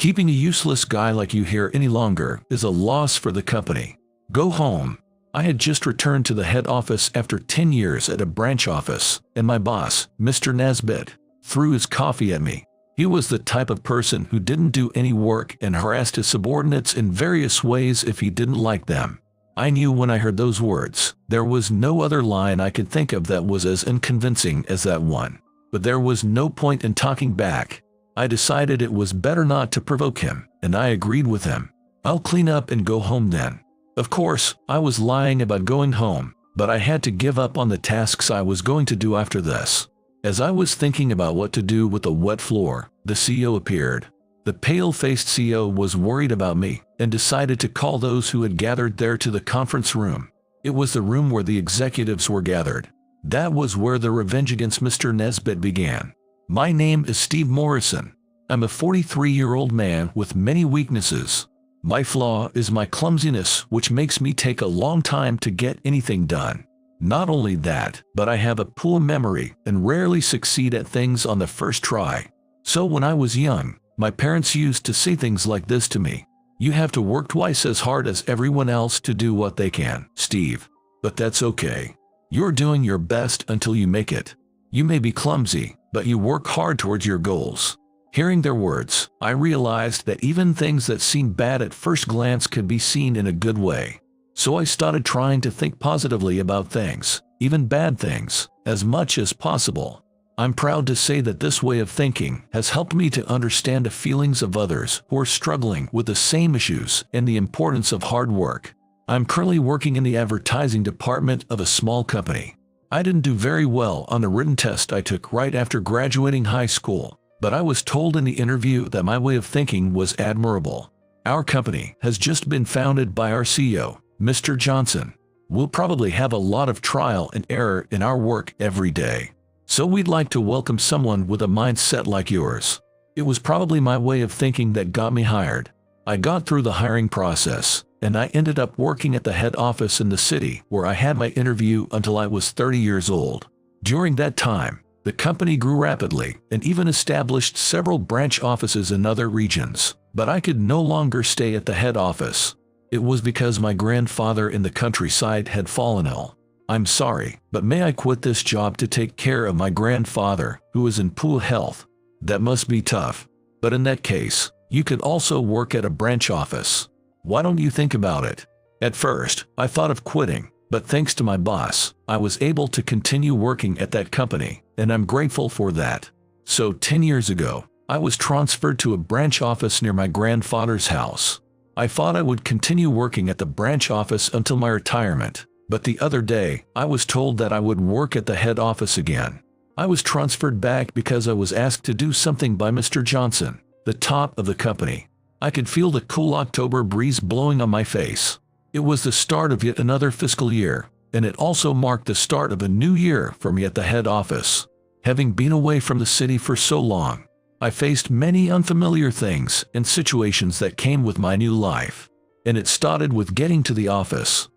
Keeping a useless guy like you here any longer is a loss for the company. Go home. I had just returned to the head office after 10 years at a branch office, and my boss, Mr. Nesbitt, threw his coffee at me. He was the type of person who didn't do any work and harassed his subordinates in various ways if he didn't like them. I knew when I heard those words, there was no other line I could think of that was as unconvincing as that one. But there was no point in talking back. I decided it was better not to provoke him, and I agreed with him. I'll clean up and go home then. Of course, I was lying about going home, but I had to give up on the tasks I was going to do after this. As I was thinking about what to do with the wet floor, the CEO appeared. The pale-faced CEO was worried about me and decided to call those who had gathered there to the conference room. It was the room where the executives were gathered. That was where the revenge against Mr. Nesbitt began. My name is Steve Morrison. I'm a 43-year-old man with many weaknesses. My flaw is my clumsiness, which makes me take a long time to get anything done. Not only that, but I have a poor memory and rarely succeed at things on the first try. So when I was young, my parents used to say things like this to me. You have to work twice as hard as everyone else to do what they can, Steve. But that's okay. You're doing your best until you make it. You may be clumsy, but you work hard towards your goals. Hearing their words, I realized that even things that seem bad at first glance could be seen in a good way. So I started trying to think positively about things, even bad things, as much as possible. I'm proud to say that this way of thinking has helped me to understand the feelings of others who are struggling with the same issues and the importance of hard work. I'm currently working in the advertising department of a small company. I didn't do very well on the written test I took right after graduating high school, but I was told in the interview that my way of thinking was admirable. Our company has just been founded by our CEO, Mr. Johnson. We'll probably have a lot of trial and error in our work every day. So we'd like to welcome someone with a mindset like yours. It was probably my way of thinking that got me hired. I got through the hiring process, and I ended up working at the head office in the city where I had my interview until I was 30 years old. During that time, the company grew rapidly and even established several branch offices in other regions, but I could no longer stay at the head office. It was because my grandfather in the countryside had fallen ill. I'm sorry, but may I quit this job to take care of my grandfather, who is in poor health? That must be tough. But in that case, you could also work at a branch office. Why don't you think about it? At first, I thought of quitting, but thanks to my boss, I was able to continue working at that company, and I'm grateful for that. So 10 years ago, I was transferred to a branch office near my grandfather's house. I thought I would continue working at the branch office until my retirement, but the other day, I was told that I would work at the head office again. I was transferred back because I was asked to do something by Mr. Johnson, the top of the company. I could feel the cool October breeze blowing on my face. It was the start of yet another fiscal year, and it also marked the start of a new year for me at the head office. Having been away from the city for so long, I faced many unfamiliar things and situations that came with my new life. And it started with getting to the office.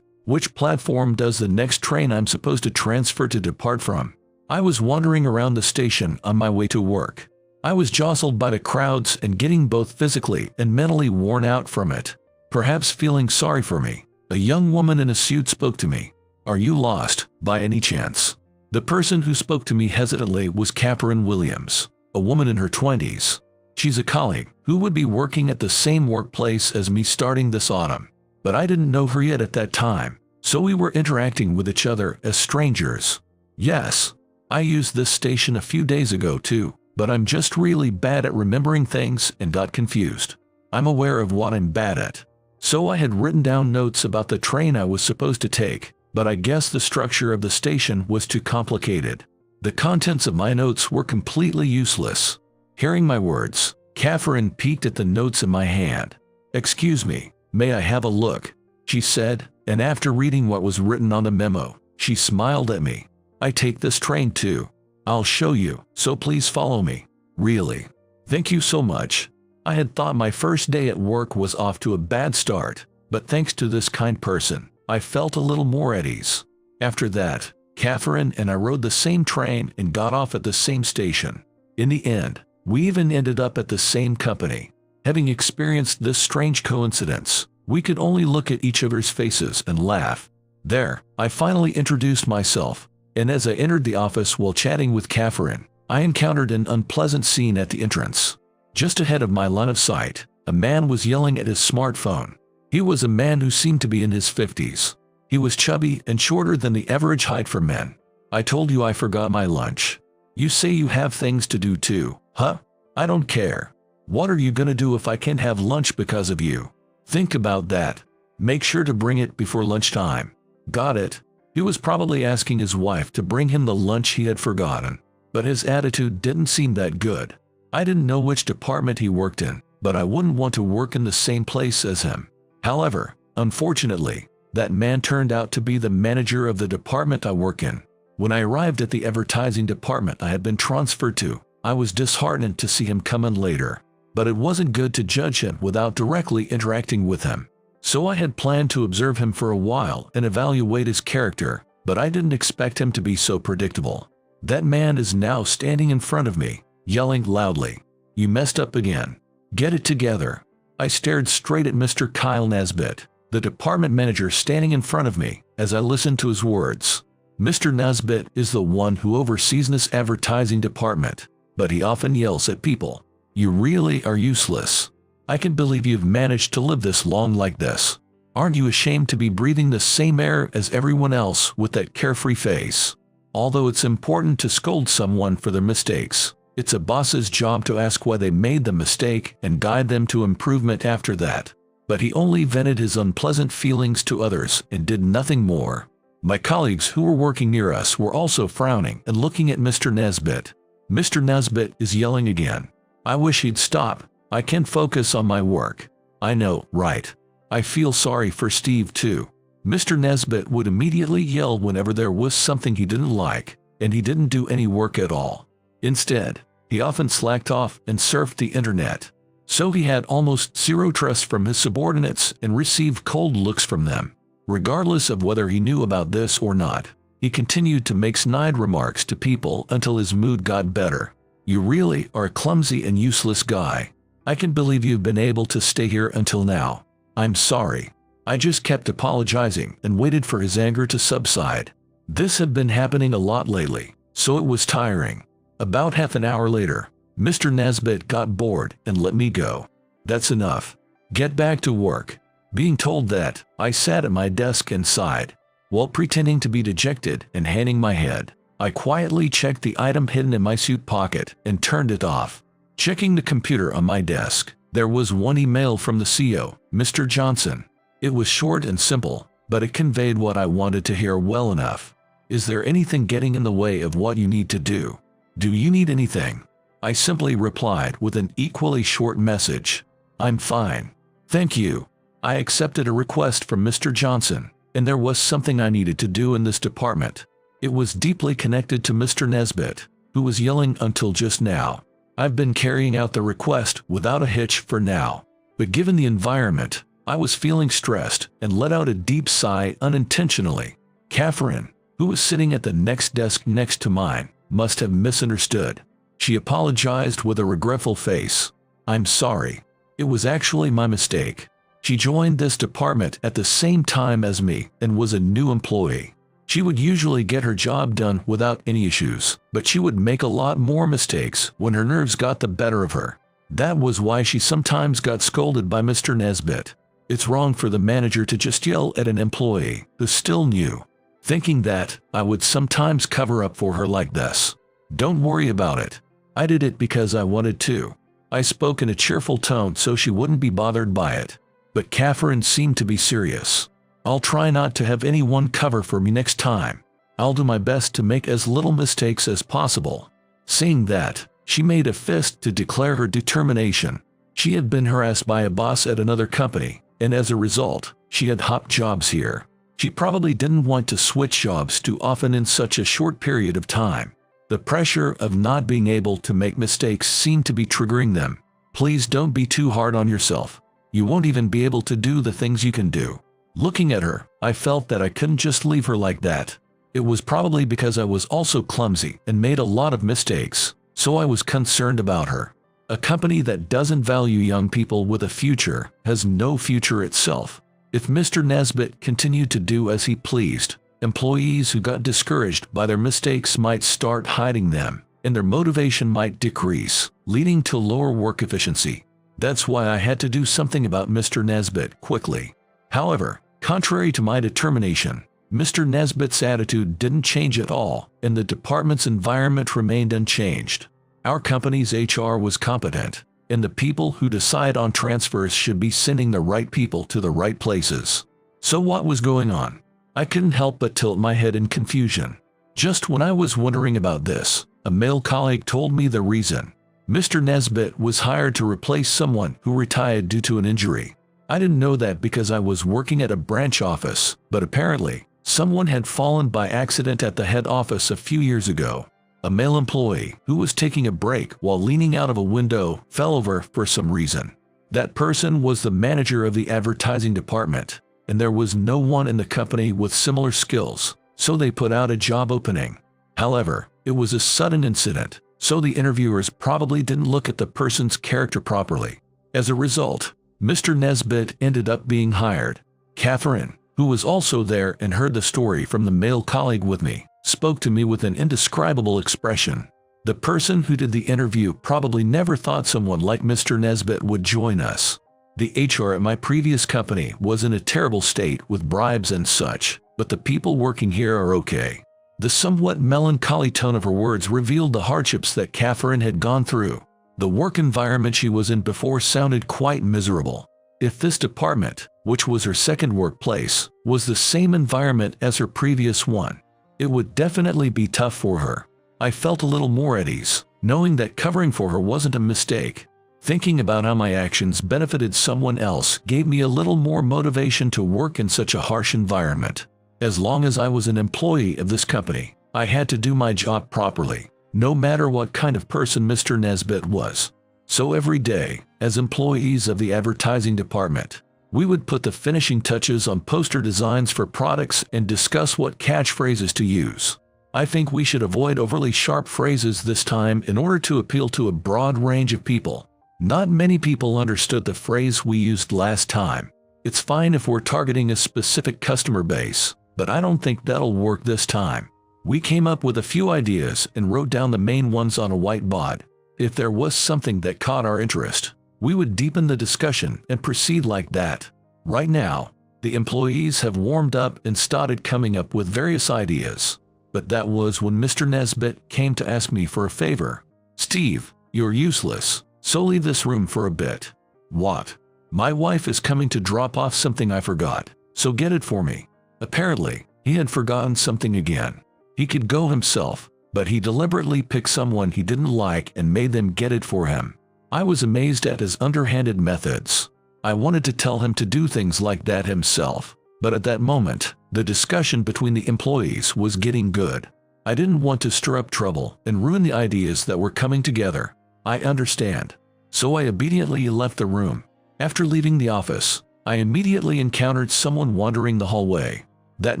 Which platform does the next train I'm supposed to transfer to depart from? I was wandering around the station on my way to work. I was jostled by the crowds and getting both physically and mentally worn out from it. Perhaps feeling sorry for me, a young woman in a suit spoke to me. Are you lost, by any chance? The person who spoke to me hesitantly was Catherine Williams, a woman in her 20s. She's a colleague who would be working at the same workplace as me starting this autumn. But I didn't know her yet at that time, so we were interacting with each other as strangers. Yes, I used this station a few days ago too, but I'm just really bad at remembering things and got confused. I'm aware of what I'm bad at. So I had written down notes about the train I was supposed to take, but I guess the structure of the station was too complicated. The contents of my notes were completely useless. Hearing my words, Catherine peeked at the notes in my hand. "Excuse me, may I have a look?" she said, and after reading what was written on the memo, she smiled at me. "I take this train too. I'll show you, so please follow me." "Really? Thank you so much." I had thought my first day at work was off to a bad start, but thanks to this kind person, I felt a little more at ease. After that, Catherine and I rode the same train and got off at the same station. In the end, we even ended up at the same company. Having experienced this strange coincidence, we could only look at each other's faces and laugh. There, I finally introduced myself, and as I entered the office while chatting with Catherine, I encountered an unpleasant scene at the entrance. Just ahead of my line of sight, a man was yelling at his smartphone. He was a man who seemed to be in his 50s. He was chubby and shorter than the average height for men. "I told you I forgot my lunch. You say you have things to do too, huh? I don't care. What are you gonna do if I can't have lunch because of you? Think about that. Make sure to bring it before lunchtime." Got it? He was probably asking his wife to bring him the lunch he had forgotten. But his attitude didn't seem that good. I didn't know which department he worked in, but I wouldn't want to work in the same place as him. However, unfortunately, that man turned out to be the manager of the department I work in. When I arrived at the advertising department I had been transferred to, I was disheartened to see him come in later. But it wasn't good to judge him without directly interacting with him. So I had planned to observe him for a while and evaluate his character, but I didn't expect him to be so predictable. That man is now standing in front of me, yelling loudly, "You messed up again. Get it together." I stared straight at Mr. Kyle Nesbitt, the department manager, standing in front of me, as I listened to his words. Mr. Nesbitt is the one who oversees this advertising department, but he often yells at people. "You really are useless. I can't believe you've managed to live this long like this. Aren't you ashamed to be breathing the same air as everyone else with that carefree face?" Although it's important to scold someone for their mistakes, it's a boss's job to ask why they made the mistake and guide them to improvement after that. But he only vented his unpleasant feelings to others and did nothing more. My colleagues who were working near us were also frowning and looking at Mr. Nesbitt. Mr. Nesbitt is yelling again. I wish he'd stop. I can't focus on my work. I know, right? I feel sorry for Steve too. Mr. Nesbitt would immediately yell whenever there was something he didn't like, and he didn't do any work at all. Instead, he often slacked off and surfed the internet. So he had almost zero trust from his subordinates and received cold looks from them. Regardless of whether he knew about this or not, he continued to make snide remarks to people until his mood got better. "You really are a clumsy and useless guy. I can't believe you've been able to stay here until now. I'm sorry." I just kept apologizing and waited for his anger to subside. This had been happening a lot lately, so it was tiring. About half an hour later, Mr. Nesbitt got bored and let me go. "That's enough. Get back to work." Being told that, I sat at my desk and sighed. While pretending to be dejected and hanging my head, I quietly checked the item hidden in my suit pocket and turned it off. Checking the computer on my desk, there was one email from the CEO, Mr. Johnson. It was short and simple, but it conveyed what I wanted to hear well enough. "Is there anything getting in the way of what you need to do? Do you need anything?" I simply replied with an equally short message. "I'm fine. Thank you." I accepted a request from Mr. Johnson, and there was something I needed to do in this department. It was deeply connected to Mr. Nesbitt, who was yelling until just now. I've been carrying out the request without a hitch for now, but given the environment, I was feeling stressed and let out a deep sigh unintentionally. Catherine, who was sitting at the next desk next to mine, must have misunderstood. She apologized with a regretful face. "I'm sorry. It was actually my mistake." She joined this department at the same time as me and was a new employee. She would usually get her job done without any issues, but she would make a lot more mistakes when her nerves got the better of her. That was why she sometimes got scolded by Mr. Nesbitt. It's wrong for the manager to just yell at an employee who's still new, thinking that I would sometimes cover up for her like this. "Don't worry about it. I did it because I wanted to." I spoke in a cheerful tone so she wouldn't be bothered by it. But Catherine seemed to be serious. "I'll try not to have anyone cover for me next time. I'll do my best to make as little mistakes as possible." Saying that, she made a fist to declare her determination. She had been harassed by a boss at another company, and as a result, she had hopped jobs here. She probably didn't want to switch jobs too often in such a short period of time. The pressure of not being able to make mistakes seemed to be triggering them. "Please don't be too hard on yourself. You won't even be able to do the things you can do." Looking at her, I felt that I couldn't just leave her like that. It was probably because I was also clumsy and made a lot of mistakes, so I was concerned about her. A company that doesn't value young people with a future has no future itself. If Mr. Nesbitt continued to do as he pleased, employees who got discouraged by their mistakes might start hiding them, and their motivation might decrease, leading to lower work efficiency. That's why I had to do something about Mr. Nesbitt quickly. However, contrary to my determination, Mr. Nesbitt's attitude didn't change at all, and the department's environment remained unchanged. Our company's HR was competent, and the people who decide on transfers should be sending the right people to the right places. So what was going on? I couldn't help but tilt my head in confusion. Just when I was wondering about this, a male colleague told me the reason. Mr. Nesbitt was hired to replace someone who retired due to an injury. I didn't know that because I was working at a branch office, but apparently, someone had fallen by accident at the head office a few years ago. A male employee who was taking a break while leaning out of a window fell over for some reason. That person was the manager of the advertising department, and there was no one in the company with similar skills, so they put out a job opening. However, it was a sudden incident, so the interviewers probably didn't look at the person's character properly. As a result, Mr. Nesbitt ended up being hired. Catherine, who was also there and heard the story from the male colleague with me, spoke to me with an indescribable expression. The person who did the interview probably never thought someone like Mr. Nesbitt would join us. The HR at my previous company was in a terrible state with bribes and such, but the people working here are okay. The somewhat melancholy tone of her words revealed the hardships that Catherine had gone through. The work environment she was in before sounded quite miserable. If this department, which was her second workplace, was the same environment as her previous one, it would definitely be tough for her. I felt a little more at ease, knowing that covering for her wasn't a mistake. Thinking about how my actions benefited someone else gave me a little more motivation to work in such a harsh environment. As long as I was an employee of this company, I had to do my job properly, no matter what kind of person Mr. Nesbitt was. So every day, as employees of the advertising department, we would put the finishing touches on poster designs for products and discuss what catchphrases to use. I think we should avoid overly sharp phrases this time in order to appeal to a broad range of people. Not many people understood the phrase we used last time. It's fine if we're targeting a specific customer base, but I don't think that'll work this time. We came up with a few ideas and wrote down the main ones on a whiteboard. If there was something that caught our interest, we would deepen the discussion and proceed like that. Right now, the employees have warmed up and started coming up with various ideas. But that was when Mr. Nesbitt came to ask me for a favor. "Steve, you're useless, so leave this room for a bit." "What?" "My wife is coming to drop off something I forgot, so get it for me." Apparently, he had forgotten something again. He could go himself, but he deliberately picked someone he didn't like and made them get it for him. I was amazed at his underhanded methods. I wanted to tell him to do things like that himself, but at that moment, the discussion between the employees was getting good. I didn't want to stir up trouble and ruin the ideas that were coming together. I understand. So I obediently left the room. After leaving the office, I immediately encountered someone wandering the hallway. That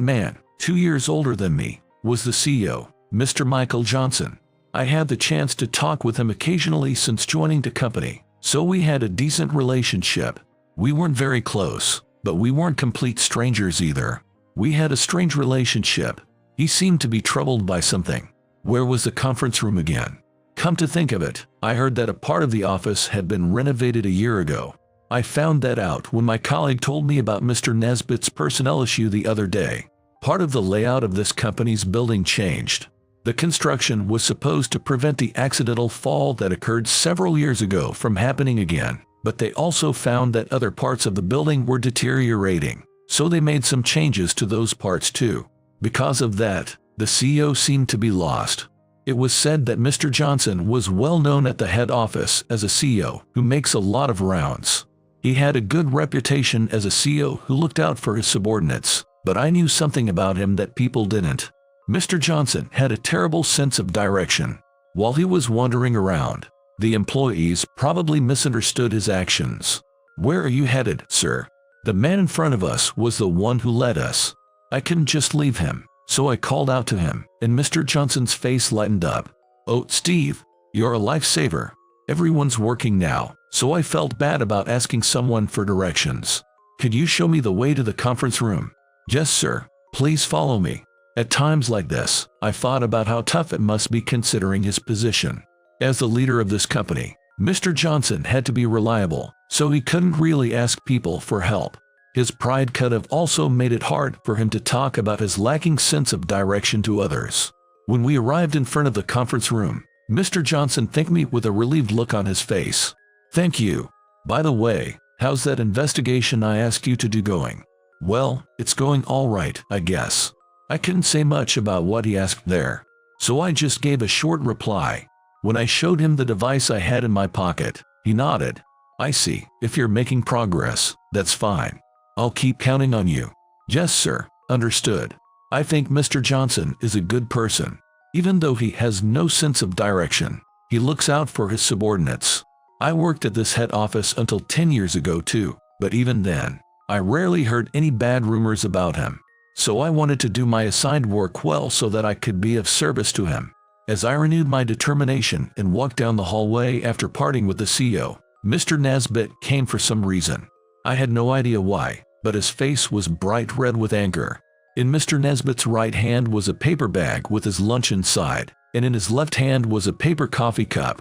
man, 2 years older than me, was the CEO, Mr. Michael Johnson. I had the chance to talk with him occasionally since joining the company, so we had a decent relationship. We weren't very close, but we weren't complete strangers either. We had a strange relationship. He seemed to be troubled by something. Where was the conference room again? Come to think of it, I heard that a part of the office had been renovated a year ago. I found that out when my colleague told me about Mr. Nesbitt's personnel issue the other day. Part of the layout of this company's building changed. The construction was supposed to prevent the accidental fall that occurred several years ago from happening again, but they also found that other parts of the building were deteriorating, so they made some changes to those parts too. Because of that, the CEO seemed to be lost. It was said that Mr. Johnson was well known at the head office as a CEO who makes a lot of rounds. He had a good reputation as a CEO who looked out for his subordinates, but I knew something about him that people didn't. Mr. Johnson had a terrible sense of direction. While he was wandering around, the employees probably misunderstood his actions. "Where are you headed, sir?" The man in front of us was the one who led us. I couldn't just leave him, so I called out to him, and Mr. Johnson's face lightened up. "Oh, Steve, you're a lifesaver. Everyone's working now, so I felt bad about asking someone for directions. Could you show me the way to the conference room? Yes, sir. Please follow me. At times like this, I thought about how tough it must be considering his position. As the leader of this company, Mr. Johnson had to be reliable, so he couldn't really ask people for help. His pride could have also made it hard for him to talk about his lacking sense of direction to others. When we arrived in front of the conference room, Mr. Johnson thanked me with a relieved look on his face. Thank you. By the way, how's that investigation I asked you to do going? Well, it's going all right, I guess. I couldn't say much about what he asked there, so I just gave a short reply. When I showed him the device I had in my pocket, he nodded. I see. If you're making progress, that's fine. I'll keep counting on you. Yes, sir. Understood. I think Mr. Johnson is a good person. Even though he has no sense of direction, he looks out for his subordinates. I worked at this head office until 10 years ago too, but even then, I rarely heard any bad rumors about him. So I wanted to do my assigned work well so that I could be of service to him. As I renewed my determination and walked down the hallway after parting with the CEO, Mr. Nesbitt came for some reason. I had no idea why, but his face was bright red with anger. In Mr. Nesbitt's right hand was a paper bag with his lunch inside, and in his left hand was a paper coffee cup,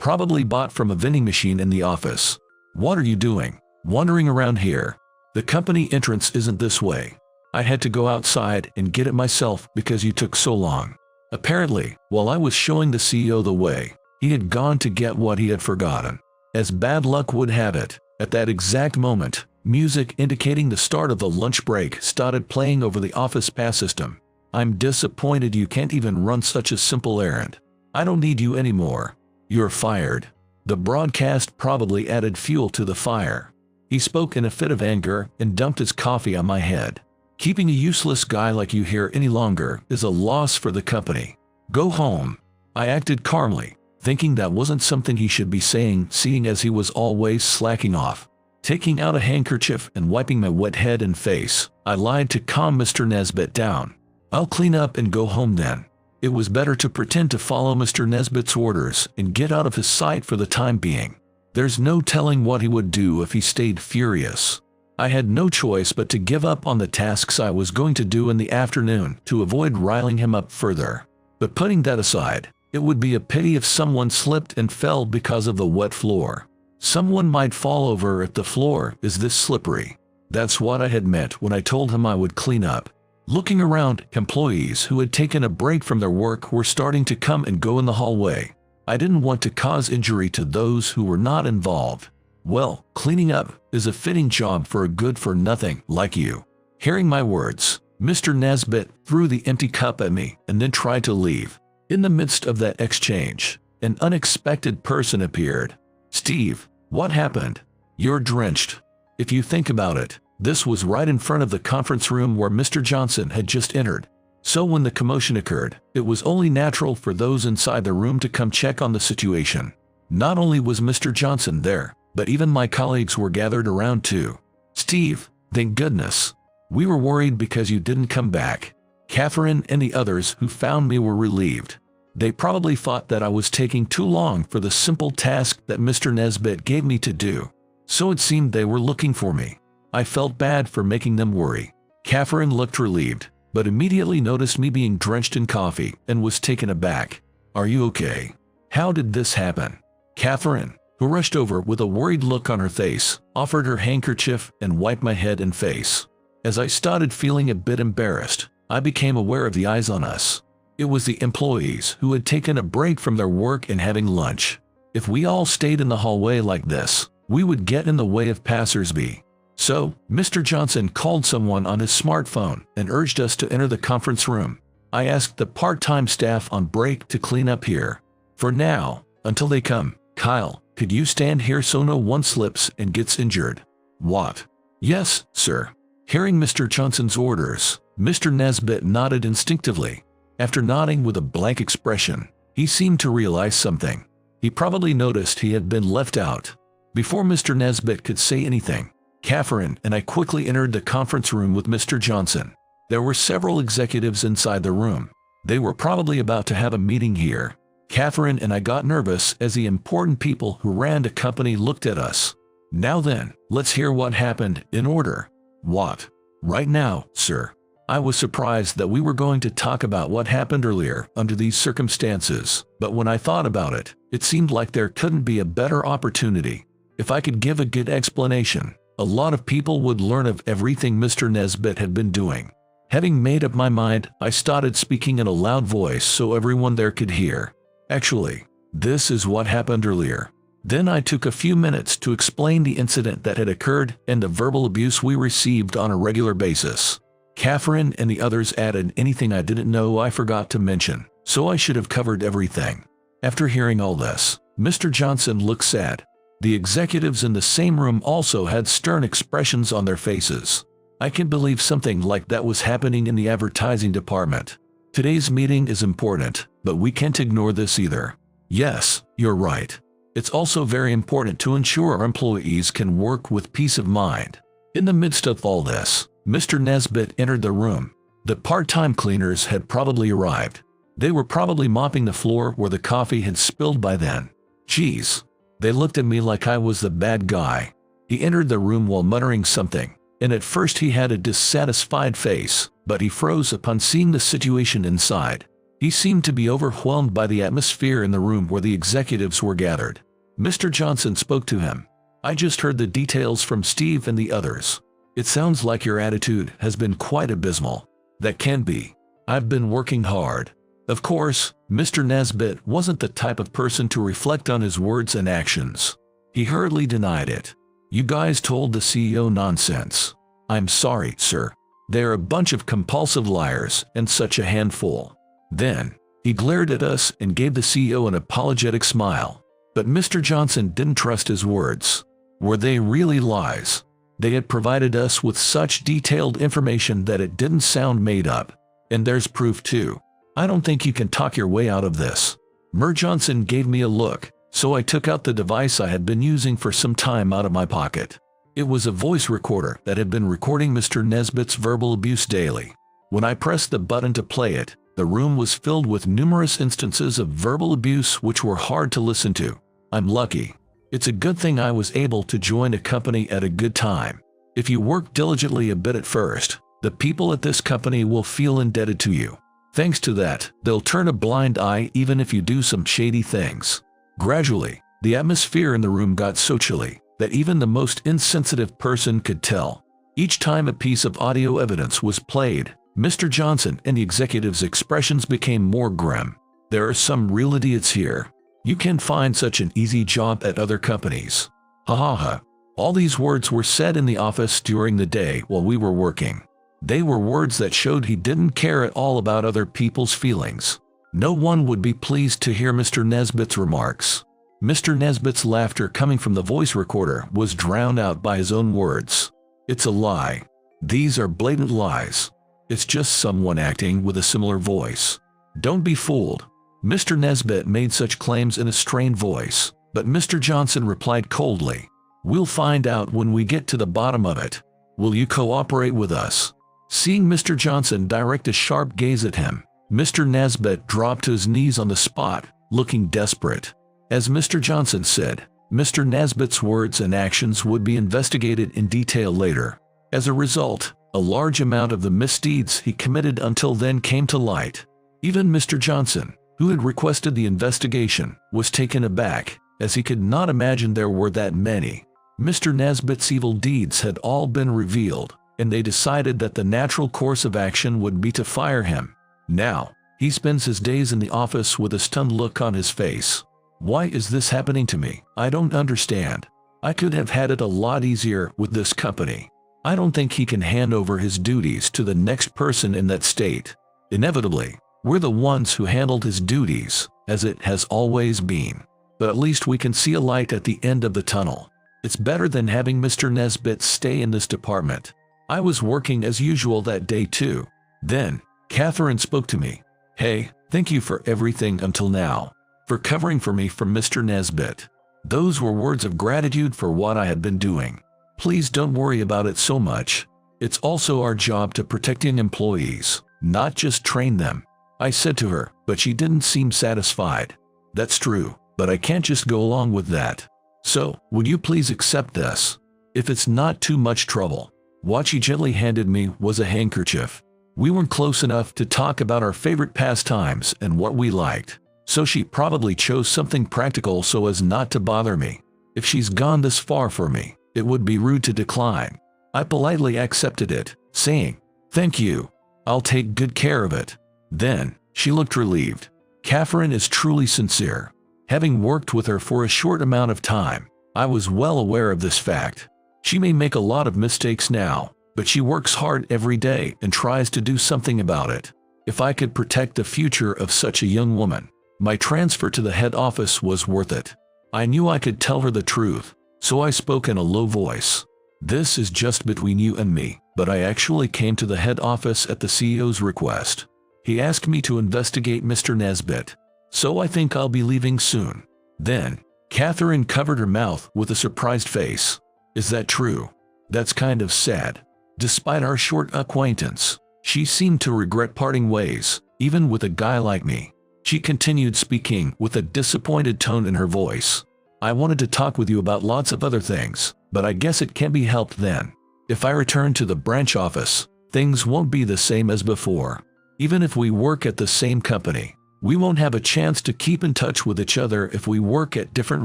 probably bought from a vending machine in the office. What are you doing? Wandering around here? The company entrance isn't this way. I had to go outside and get it myself because you took so long. Apparently, while I was showing the CEO the way, he had gone to get what he had forgotten. As bad luck would have it, at that exact moment, music indicating the start of the lunch break started playing over the office pass system. I'm disappointed you can't even run such a simple errand. I don't need you anymore. You're fired. The broadcast probably added fuel to the fire. He spoke in a fit of anger and dumped his coffee on my head. Keeping a useless guy like you here any longer is a loss for the company. Go home. I acted calmly, thinking that wasn't something he should be saying, seeing as he was always slacking off. Taking out a handkerchief and wiping my wet head and face, I lied to calm Mr. Nesbitt down. I'll clean up and go home then. It was better to pretend to follow Mr. Nesbitt's orders and get out of his sight for the time being. There's no telling what he would do if he stayed furious. I had no choice but to give up on the tasks I was going to do in the afternoon to avoid riling him up further. But putting that aside, it would be a pity if someone slipped and fell because of the wet floor. Someone might fall over if the floor is this slippery. That's what I had meant when I told him I would clean up. Looking around, employees who had taken a break from their work were starting to come and go in the hallway. I didn't want to cause injury to those who were not involved. Well, cleaning up is a fitting job for a good-for-nothing like you. Hearing my words, Mr. Nesbitt threw the empty cup at me and then tried to leave. In the midst of that exchange, an unexpected person appeared. Steve, what happened? You're drenched. If you think about it, this was right in front of the conference room where Mr. Johnson had just entered. So when the commotion occurred, it was only natural for those inside the room to come check on the situation. Not only was Mr. Johnson there, but even my colleagues were gathered around too. Steve, thank goodness. We were worried because you didn't come back. Catherine and the others who found me were relieved. They probably thought that I was taking too long for the simple task that Mr. Nesbitt gave me to do. So it seemed they were looking for me. I felt bad for making them worry. Catherine looked relieved, but immediately noticed me being drenched in coffee and was taken aback. Are you okay? How did this happen? Catherine, who rushed over with a worried look on her face, offered her handkerchief and wiped my head and face. As I started feeling a bit embarrassed, I became aware of the eyes on us. It was the employees who had taken a break from their work and having lunch. If we all stayed in the hallway like this, we would get in the way of passersby. So, Mr. Johnson called someone on his smartphone and urged us to enter the conference room. I asked the part-time staff on break to clean up here. For now, until they come. Kyle, could you stand here so no one slips and gets injured? What? Yes, sir. Hearing Mr. Johnson's orders, Mr. Nesbitt nodded instinctively. After nodding with a blank expression, he seemed to realize something. He probably noticed he had been left out. Before Mr. Nesbitt could say anything, Catherine and I quickly entered the conference room with Mr. Johnson. There were several executives inside the room. They were probably about to have a meeting here. Catherine and I got nervous as the important people who ran the company looked at us. Now then, let's hear what happened in order. What? Right now, sir. I was surprised that we were going to talk about what happened earlier under these circumstances, but when I thought about it, it seemed like there couldn't be a better opportunity. If I could give a good explanation, a lot of people would learn of everything Mr. Nesbit had been doing. Having made up my mind, I started speaking in a loud voice so everyone there could hear. Actually, this is what happened earlier. Then I took a few minutes to explain the incident that had occurred and the verbal abuse we received on a regular basis. Catherine and the others added anything I didn't know I forgot to mention, so I should have covered everything. After hearing all this, Mr. Johnson looked sad. The executives in the same room also had stern expressions on their faces. I can't believe something like that was happening in the advertising department. Today's meeting is important, but we can't ignore this either. Yes, you're right. It's also very important to ensure our employees can work with peace of mind. In the midst of all this, Mr. Nesbit entered the room. The part-time cleaners had probably arrived. They were probably mopping the floor where the coffee had spilled by then. Jeez. They looked at me like I was the bad guy. He entered the room while muttering something, and at first he had a dissatisfied face, but he froze upon seeing the situation inside. He seemed to be overwhelmed by the atmosphere in the room where the executives were gathered. Mr. Johnson spoke to him. I just heard the details from Steve and the others. It sounds like your attitude has been quite abysmal. That can be. I've been working hard. Of course, Mr. Nesbit wasn't the type of person to reflect on his words and actions. He hurriedly denied it. You guys told the CEO nonsense. I'm sorry, sir. They're a bunch of compulsive liars and such a handful. Then, he glared at us and gave the CEO an apologetic smile. But Mr. Johnson didn't trust his words. Were they really lies? They had provided us with such detailed information that it didn't sound made up. And there's proof too. I don't think you can talk your way out of this. Mr. Johnson gave me a look, so I took out the device I had been using for some time out of my pocket. It was a voice recorder that had been recording Mr. Nesbit's verbal abuse daily. When I pressed the button to play it, the room was filled with numerous instances of verbal abuse which were hard to listen to. I'm lucky. It's a good thing I was able to join a company at a good time. If you work diligently a bit at first, the people at this company will feel indebted to you. Thanks to that, they'll turn a blind eye even if you do some shady things. Gradually, the atmosphere in the room got so chilly that even the most insensitive person could tell. Each time a piece of audio evidence was played, Mr. Johnson and the executives' expressions became more grim. There are some real idiots here. You can't find such an easy job at other companies. Ha ha ha. All these words were said in the office during the day while we were working. They were words that showed he didn't care at all about other people's feelings. No one would be pleased to hear Mr. Nesbit's remarks. Mr. Nesbit's laughter coming from the voice recorder was drowned out by his own words. It's a lie. These are blatant lies. It's just someone acting with a similar voice. Don't be fooled. Mr. Nesbit made such claims in a strained voice, but Mr. Johnson replied coldly, "We'll find out when we get to the bottom of it. Will you cooperate with us?" Seeing Mr. Johnson direct a sharp gaze at him, Mr. Nesbit dropped to his knees on the spot, looking desperate. As Mr. Johnson said, Mr. Nesbit's words and actions would be investigated in detail later. As a result, a large amount of the misdeeds he committed until then came to light. Even Mr. Johnson, who had requested the investigation, was taken aback, as he could not imagine there were that many. Mr. Nesbit's evil deeds had all been revealed, and they decided that the natural course of action would be to fire him. Now, he spends his days in the office with a stunned look on his face. Why is this happening to me? I don't understand. I could have had it a lot easier with this company. I don't think he can hand over his duties to the next person in that state. Inevitably, we're the ones who handled his duties, as it has always been. But at least we can see a light at the end of the tunnel. It's better than having Mr. Nesbit stay in this department. I was working as usual that day too. Then, Catherine spoke to me. "Hey, thank you for everything until now. For covering for me from Mr. Nesbit." Those were words of gratitude for what I had been doing. Please don't worry about it so much. It's also our job to protect young employees, not just train them. I said to her, but she didn't seem satisfied. That's true, but I can't just go along with that. So, would you please accept this? If it's not too much trouble. What she gently handed me was a handkerchief. We weren't close enough to talk about our favorite pastimes and what we liked, so she probably chose something practical so as not to bother me. If she's gone this far for me, it would be rude to decline. I politely accepted it, saying, "Thank you. I'll take good care of it." Then, she looked relieved. Catherine is truly sincere. Having worked with her for a short amount of time, I was well aware of this fact. She may make a lot of mistakes now, but she works hard every day and tries to do something about it. If I could protect the future of such a young woman, my transfer to the head office was worth it. I knew I could tell her the truth, so I spoke in a low voice. "This is just between you and me, but I actually came to the head office at the CEO's request. He asked me to investigate Mr. Nesbitt, so I think I'll be leaving soon." Then, Catherine covered her mouth with a surprised face. "Is that true? That's kind of sad." Despite our short acquaintance, she seemed to regret parting ways, even with a guy like me. She continued speaking with a disappointed tone in her voice. "I wanted to talk with you about lots of other things, but I guess it can't be helped then. If I return to the branch office, things won't be the same as before. Even if we work at the same company, we won't have a chance to keep in touch with each other if we work at different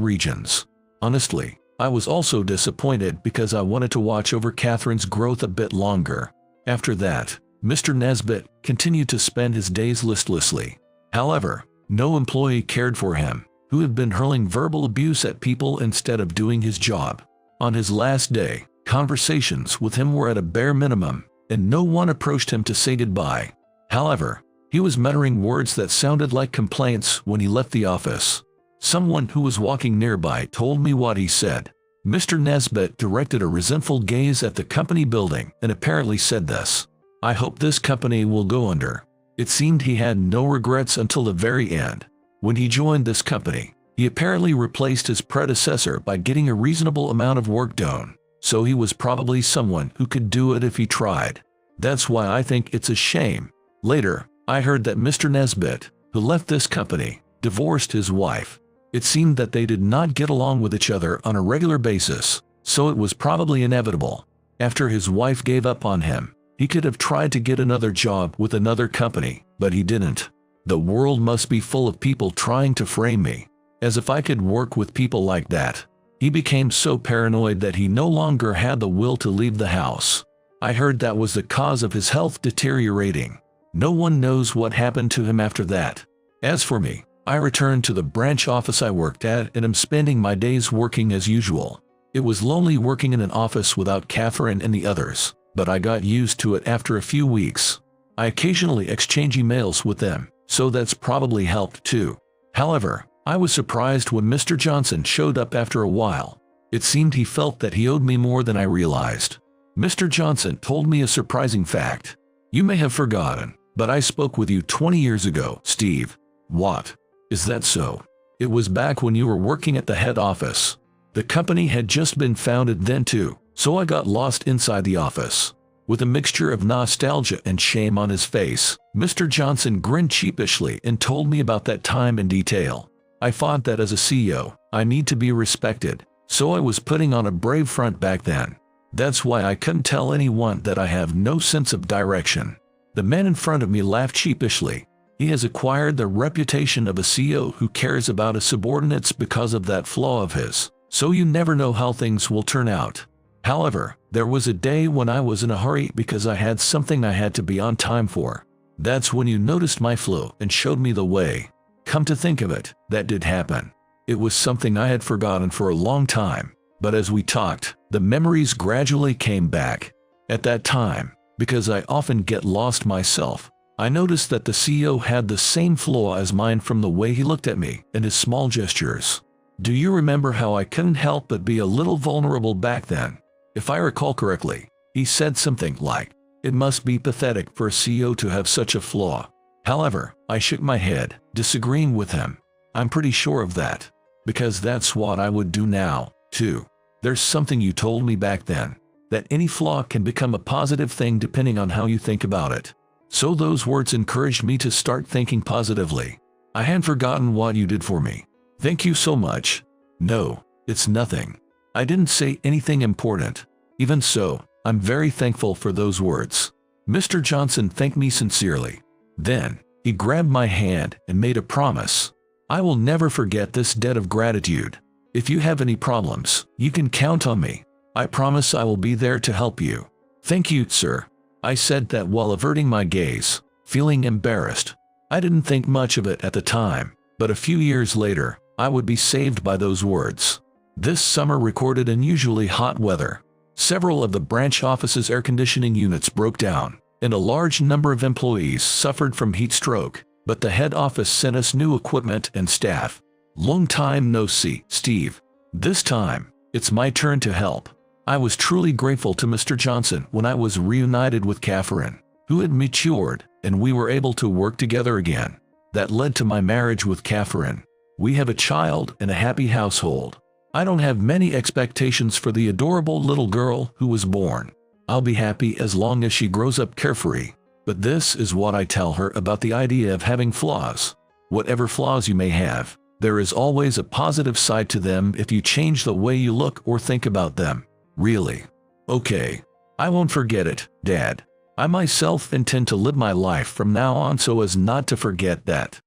regions." Honestly, I was also disappointed because I wanted to watch over Catherine's growth a bit longer. After that, Mr. Nesbitt continued to spend his days listlessly. However, no employee cared for him, who had been hurling verbal abuse at people instead of doing his job. On his last day, conversations with him were at a bare minimum, and no one approached him to say goodbye. However, he was muttering words that sounded like complaints when he left the office. Someone who was walking nearby told me what he said. Mr. Nesbitt directed a resentful gaze at the company building and apparently said this: "I hope this company will go under." It seemed he had no regrets until the very end. When he joined this company, he apparently replaced his predecessor by getting a reasonable amount of work done, so he was probably someone who could do it if he tried. That's why I think it's a shame. Later, I heard that Mr. Nesbitt, who left this company, divorced his wife. It seemed that they did not get along with each other on a regular basis, so it was probably inevitable. After his wife gave up on him, he could have tried to get another job with another company, but he didn't. The world must be full of people trying to frame me, as if I could work with people like that. He became so paranoid that he no longer had the will to leave the house. I heard that was the cause of his health deteriorating. No one knows what happened to him after that. As for me, I returned to the branch office I worked at and am spending my days working as usual. It was lonely working in an office without Catherine and the others, but I got used to it after a few weeks. I occasionally exchange emails with them, so that's probably helped too. However, I was surprised when Mr. Johnson showed up after a while. It seemed he felt that he owed me more than I realized. Mr. Johnson told me a surprising fact. "You may have forgotten, but I spoke with you 20 years ago, Steve." "What? Is that so?" "It was back when you were working at the head office. The company had just been founded then too, so I got lost inside the office." With a mixture of nostalgia and shame on his face, Mr. Johnson grinned sheepishly and told me about that time in detail. I thought that as a CEO, I need to be respected, so I was putting on a brave front back then. That's why I couldn't tell anyone that I have no sense of direction. The man in front of me laughed sheepishly. He has acquired the reputation of a CEO who cares about his subordinates because of that flaw of his, so you never know how things will turn out. However, there was a day when I was in a hurry because I had something I had to be on time for. That's when you noticed my flaw and showed me the way. Come to think of it, that did happen. It was something I had forgotten for a long time, but as we talked, the memories gradually came back. At that time, because I often get lost myself, I noticed that the CEO had the same flaw as mine from the way he looked at me and his small gestures. Do you remember how I couldn't help but be a little vulnerable back then? If I recall correctly, he said something like, "It must be pathetic for a CEO to have such a flaw." However, I shook my head, disagreeing with him. I'm pretty sure of that, because that's what I would do now, too. There's something you told me back then, that any flaw can become a positive thing depending on how you think about it. So those words encouraged me to start thinking positively. I hadn't forgotten what you did for me. Thank you so much. No, it's nothing. I didn't say anything important. Even so, I'm very thankful for those words. Mr. Johnson thanked me sincerely. Then, he grabbed my hand and made a promise. I will never forget this debt of gratitude. If you have any problems, you can count on me. I promise I will be there to help you. Thank you, sir. I said that while averting my gaze, feeling embarrassed. I didn't think much of it at the time, but a few years later, I would be saved by those words. This summer recorded unusually hot weather. Several of the branch office's air conditioning units broke down, and a large number of employees suffered from heat stroke, but the head office sent us new equipment and staff. Long time no see, Steve. This time, it's my turn to help. I was truly grateful to Mr. Johnson when I was reunited with Catherine, who had matured, and we were able to work together again. That led to my marriage with Catherine. We have a child and a happy household. I don't have many expectations for the adorable little girl who was born. I'll be happy as long as she grows up carefree. But this is what I tell her about the idea of having flaws. Whatever flaws you may have, there is always a positive side to them if you change the way you look or think about them. Really. Okay. I won't forget it, Dad. I myself intend to live my life from now on so as not to forget that.